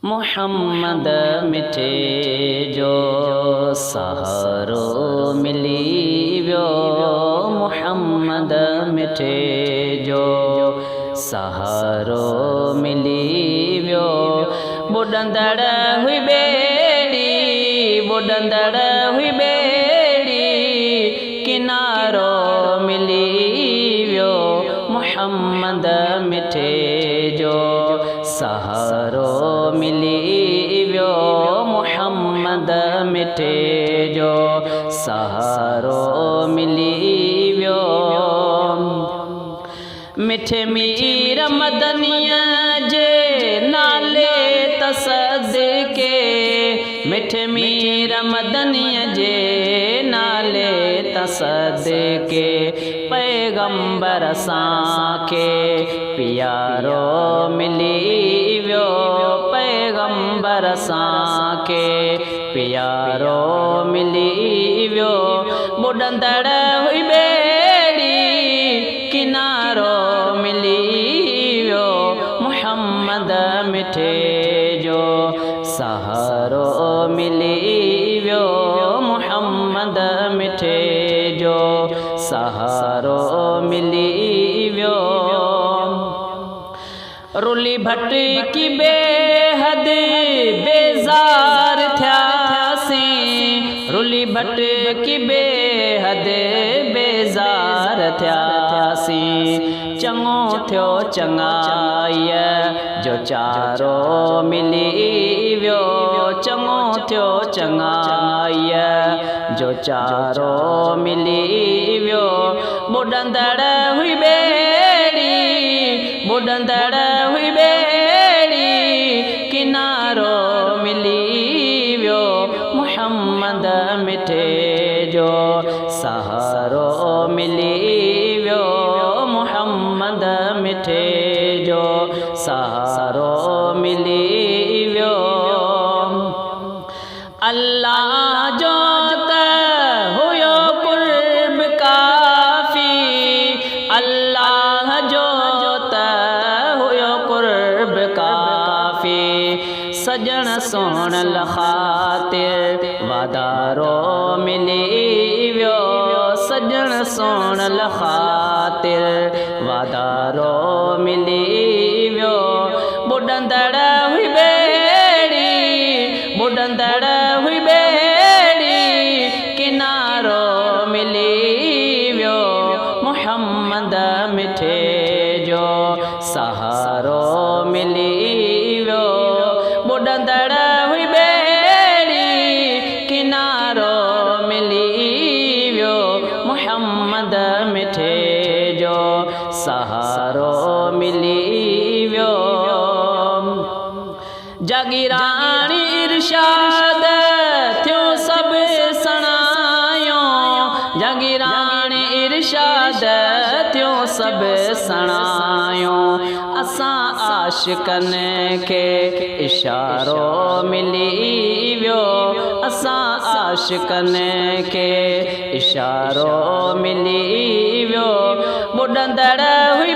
मोहम्मद मिठे जो सहारो मिली वियो मोहम्मद मिठे जो सहारो मिली वियो बुॾंदड़ हुई ॿेड़ी बुॾंदड़ हुई ॿेड़ी किनारो मिली वियो मोहम्मद मिठे जो सहारो मिली वियो मोहम्मद मिठे जो सहारो मिली वियो मिठे मीर मदनीअ जे नाले तसदके मिठे मीर मदनीअ जे नाले तसदके पैगंबर साखे प्यारो मिली वियो पैगंबर साखे प्यारो मिली वियो बुॾंदड़ हुई ॿेड़ी किनारो मिली वियो मोहम्मद मिठे जो सहारो मिली वियो मोहम्मद मिठे जो सहारो मिली वियो रुली भटकी बेहद बेजार थियासीं रुली भटकी बेहद बेजार थियासीं चङो थियो चङाईअ जो चारो मिली वियो चङो थियो चङाईअ जो चारो मिली वियो बुॾंदड़ हुई ॿेड़ी बुॾंदड़ हुई ॿेड़ी किनारो मिली वियो मोहम्मद मिठे जो सहारो मिली वियो मोहम्मद मिठे जो सहारो मिली वियो अल्लाह जो त हुयो कुर्ब काफ़ी अल्लाह जो त हुयो कुर्ब काफ़ी सजण सोहणल ख़ातिर वादारो मिली वियो सजण सोहणल ख़ातिर वादारो मिली वियो बुॾंदड़ हुई ॿेड़ी बुॾंदड़ हुई ॿेड़ी किनारो मिली वियो मोहम्मद मिठे जो सहारो मिली वियो बुॾंदड़ हुई ॿेड़ी किनारो मिली वियो मोहम्मद मिठे जो सहारो मिली वियो जागीराणी इरशाद थियो सभु सणायो जागीराणी इरशाद थियो सभु सणायो असां आशिक़नि खे इशारो मिली वियो असां आशिक़नि खे इशारो मिली वियो बुॾंदड़ हुई